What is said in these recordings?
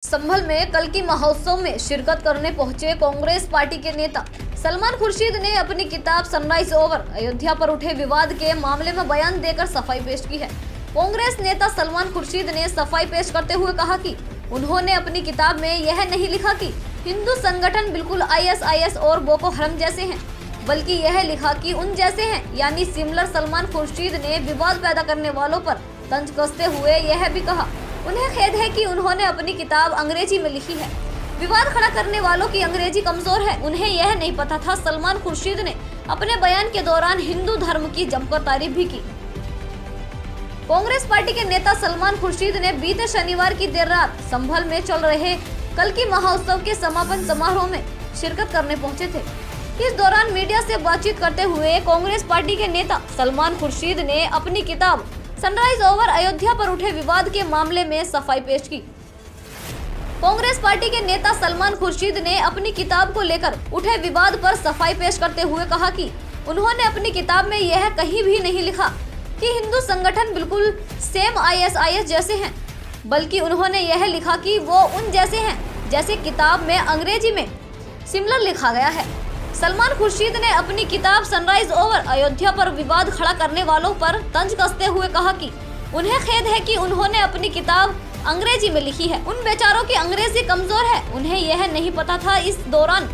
संभल में कल की महोत्सव में शिरकत करने पहुंचे कांग्रेस पार्टी के नेता सलमान खुर्शीद ने अपनी किताब सनराइज ओवर अयोध्या पर उठे विवाद के मामले में बयान देकर सफाई पेश की है। कांग्रेस नेता सलमान खुर्शीद ने सफाई पेश करते हुए कहा कि उन्होंने अपनी किताब में यह नहीं लिखा कि हिंदू संगठन बिल्कुल ISIS और बोको हरम जैसे हैं, बल्कि यह लिखा कि उन जैसे हैं, यानी सिमिलर। सलमान खुर्शीद ने विवाद पैदा करने वालों पर तंज कसते हुए यह भी कहा उन्हें खेद है कि उन्होंने अपनी किताब अंग्रेजी में लिखी है। विवाद खड़ा करने वालों की अंग्रेजी कमजोर है, उन्हें यह नहीं पता था। सलमान खुर्शीद ने अपने बयान के दौरान हिंदू धर्म की जमकर तारीफ भी की। कांग्रेस पार्टी के नेता सलमान खुर्शीद ने बीते शनिवार की देर रात संभल में चल रहे कल की महोत्सव के समापन समारोह में शिरकत करने पहुंचे थे। इस दौरान मीडिया से बातचीत करते हुए कांग्रेस पार्टी के नेता सलमान खुर्शीद ने अपनी किताब सनराइज ओवर अयोध्या पर उठे विवाद के मामले में सफाई पेश की। कांग्रेस पार्टी के नेता सलमान खुर्शीद ने अपनी किताब को लेकर उठे विवाद पर सफाई पेश करते हुए कहा कि उन्होंने अपनी किताब में यह कहीं भी नहीं लिखा कि हिंदू संगठन बिल्कुल सेम ISIS जैसे हैं, बल्कि उन्होंने यह लिखा कि वो उन जैसे हैं जैसे किताब में अंग्रेजी में सिमिलर लिखा गया है। सलमान खुर्शीद ने अपनी किताब सनराइज ओवर अयोध्या पर विवाद खड़ा करने वालों पर तंज कसते हुए कहा कि उन्हें खेद है कि उन्होंने अपनी किताब अंग्रेजी में लिखी है। उन बेचारों की अंग्रेजी कमजोर है, उन्हें यह नहीं पता था। इस दौरान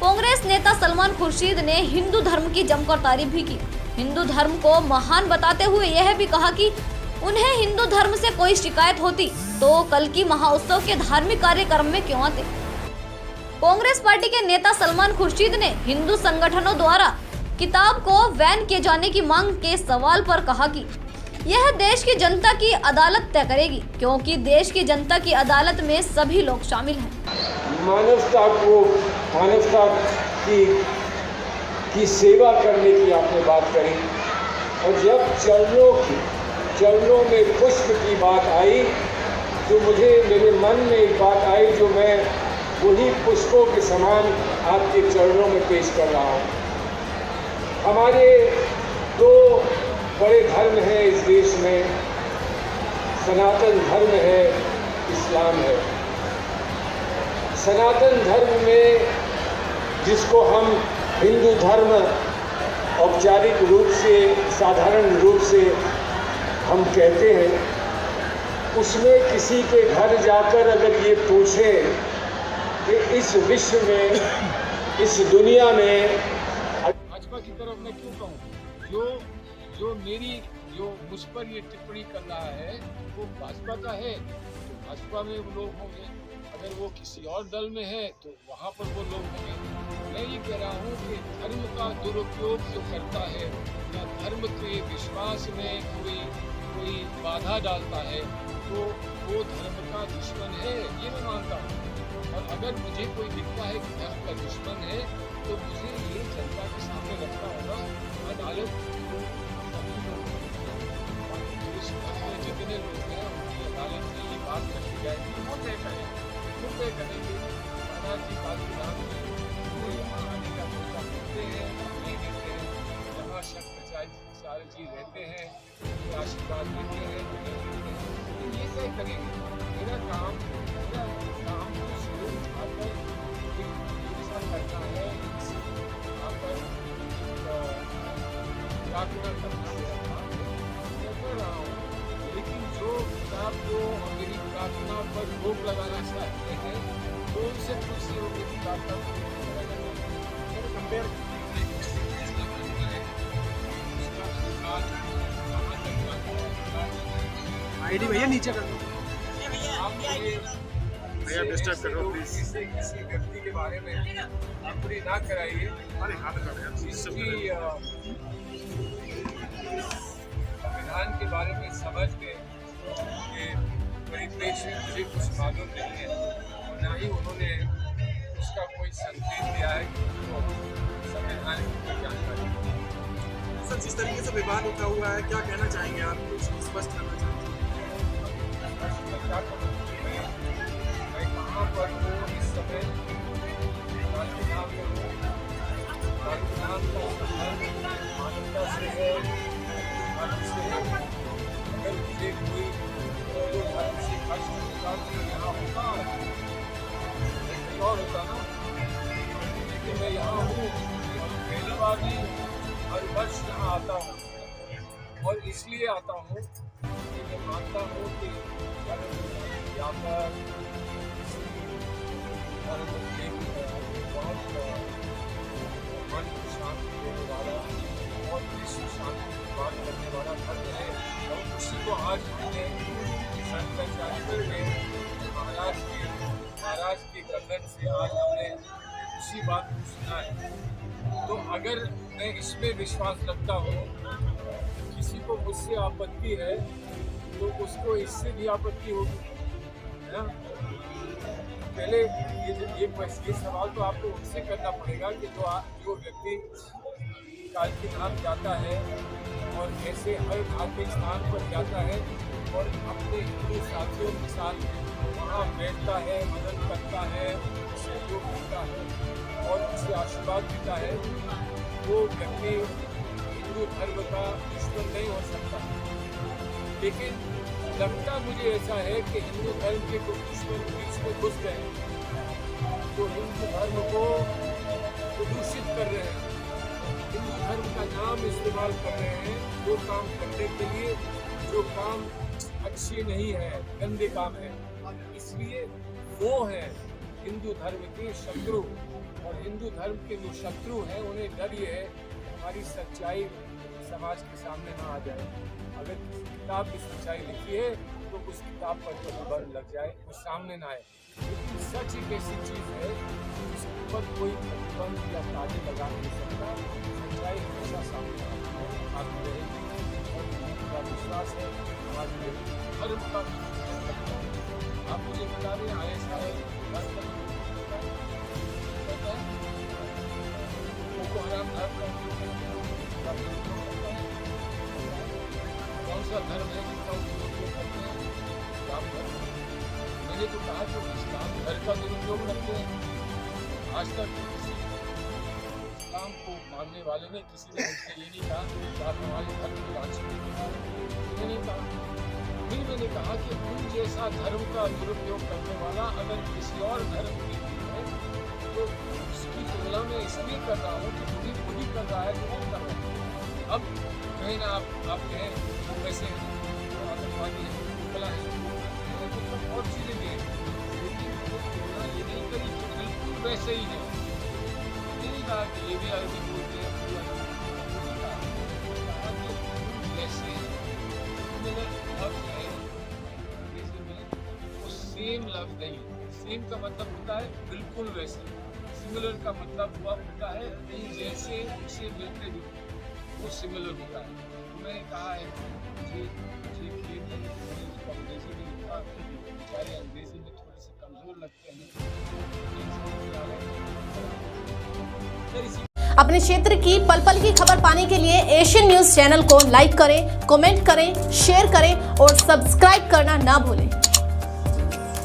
कांग्रेस नेता सलमान खुर्शीद ने हिंदू धर्म की जमकर तारीफ भी की। हिंदू धर्म को महान बताते हुए यह भी कहा कि उन्हें हिंदू धर्म से कोई शिकायत होती तो कल की महोत्सव के धार्मिक कार्यक्रम में क्यों आते। कांग्रेस पार्टी के नेता सलमान खुर्शीद ने हिंदू संगठनों द्वारा किताब को बैन किए जाने की मांग के सवाल पर कहा कि यह देश की जनता की अदालत तय करेगी, क्योंकि देश की जनता की अदालत में सभी लोग शामिल हैं। मानवता की सेवा करने की आपने बात करी, और जब चरणों में पुष्प की बात आई तो मेरे मन में एक बात आई जो मैं वही पुष्पों के समान आपके चरणों में पेश कर रहा हूँ। हमारे दो बड़े धर्म हैं इस देश में, सनातन धर्म है, इस्लाम है। सनातन धर्म में जिसको हम हिंदू धर्म औपचारिक रूप से, साधारण रूप से हम कहते हैं, उसमें किसी के घर जाकर अगर ये पूछें कि इस विश्व में, इस दुनिया में भाजपा की तरफ मैं क्यों कहूँ, जो मुझ पर ये टिप्पणी कर रहा है वो भाजपा का है तो भाजपा में वो लोग होंगे, अगर वो किसी और दल में है तो वहाँ पर वो लोग होंगे। मैं ये कह रहा हूँ कि धर्म का दुरुपयोग जो करता है या धर्म के विश्वास में कोई बाधा डालता है तो वो धर्म का दुश्मन है, ये मैं मानता हूँ। और अगर मुझे कोई दिखता है कि धर्म का दुश्मन है तो मुझे ये जनता के सामने रखना होगा। अदालत सभी लोग जितने लोग हैं उनकी अदालत में ये बात रखी जाएगी, वो तय करेंगे। महाराज जी बात के नाम में वो यहाँ आने का मौका देते हैं, नहीं देते हैं। जहाँ शंकराचार्य जी रहते हैं, आशीर्वाद देते हैं, तो ये तय करेंगे। मेरा काम करना है, यहाँ पर प्रार्थना करना मेरा काम है, मैं कर रहा हूँ। लेकिन जो किताब को मेरी प्रार्थना पर रोक लगाना चाहते हैं तो उनसे पूछिए वो मेरी प्रार्थना कंपेयर आईडी भैया नीचे कर दो, भैया डिस्टर्ब करो प्लीज। किसी व्यक्ति के बारे में टिप्पणी ना कराइए। संविधान के बारे में समझ के परिप्रेक्ष्य में मुझे कुछ मालूम नहीं है और ना ही उन्होंने उसका कोई संकेत दिया है तो संविधान की जानकारी। सर, जिस तरीके से विवाद उठा हुआ है, क्या कहना चाहेंगे आप, कुछ स्पष्ट करना चाहेंगे? कहाँ पर वो इस समय मानवता से है, अगर मुझे कोई धर्म से कष्ट होगा तो यहाँ होगा। और होता ना, लेकिन मैं यहाँ हूँ पहली बार नहीं, हर वर्ष यहाँ आता हूँ और इसलिए आता हूँ कि मैं मानता हूँ कि यहाँ पर बहुत मन को शांति देने वाला और विश्व शांति की बात करने वाला धर्म है, और उसी को आज हमने शंकराचार्य में महाराज के गर्दन से आज हमने उसी बात को सुना है। तो अगर मैं इसमें विश्वास रखता हूँ, किसी को मुझसे आपत्ति है तो उसको इससे भी आपत्ति होगी, है ना। पहले ये सवाल तो आपको उनसे करना पड़ेगा कि जो व्यक्ति कालकी धाम जाता है और ऐसे हर धार्मिक स्थान पर जाता है और अपने हिंदू साथियों के साथ वहाँ बैठता है, मदद करता है, सहयोग करता है और उसे आशीर्वाद देता है, वो व्यक्ति हिंदू धर्म का दुश्मन नहीं हो सकता। लेकिन लगता मुझे ऐसा है कि हिंदू धर्म के कुछ दुश्मन बीच में घुस गए जो हिंदू धर्म को प्रदूषित कर रहे हैं, हिंदू धर्म का नाम इस्तेमाल कर रहे हैं वो काम करने के लिए जो काम अच्छे नहीं है, गंदे काम है। इसलिए वो है हिंदू धर्म के शत्रु, और हिंदू धर्म के जो शत्रु हैं उन्हें डर ये है हमारी सच्चाई समाज के सामने ना आ जाए। अगर किसी किताब की सच्चाई लिखी है तो उस किताब पर जो मुहर लग जाए, वो सामने ना आए। लेकिन सच एक ऐसी चीज़ है जिसके ऊपर कोई प्रतिबंध या ताले लगा नहीं सकता। सच्चाई हमेशा सामने आती रहेगी और पूरा विश्वास है समाज में धर्म का। आप मुझे बता रहे हैं ऐसा है कौन सा धर्म है जिसका उपयोग करते हैं? इस्लाम धर्म। मैंने तो कहा कि इस्लाम धर्म का दुरुपयोग करते हैं। आज तक किसी इस्लाम को मानने वाले ने किसी ने मुझसे ये नहीं कहा कि आप हमारे धर्म को लांछित नहीं कहा। फिर मैंने कहा कि उन जैसा धर्म का दुरुपयोग करने वाला अगर किसी और धर्म की है तो उसकी तुलना में इसलिए कर रहा हूँ कि खुद ही कर रहा है तो कौन कर रहा है। अब कहीं ना आप कहें वो वैसे आतंकवादी है, भला है, तो सब और चीज़ें भी हैं, लेकिन तुलना ये नहीं करी कि बिल्कुल वैसे ही है। ये नहीं कहा कि ये भी अरबी बोलते हैं, वैसे लफ्ज़ है अंग्रेजी में वो सेम लफ्ज़ नहीं। सेम का मतलब होता है बिल्कुल वैसे, सिमिलर का मतलब होता है नहीं जैसे उसे मिलते जुलते, वो सिमिलर होता है। तो मैंने कहा है मुझे खेत है, मैंने उसको अंग्रेजी में लिखा, बेचारे अंग्रेजी में थोड़े से कमज़ोर लगते हैं। अपने क्षेत्र की पल पल की खबर पाने के लिए एशियन न्यूज़ चैनल को लाइक करें, कमेंट करें, शेयर करें और सब्सक्राइब करना ना भूलें।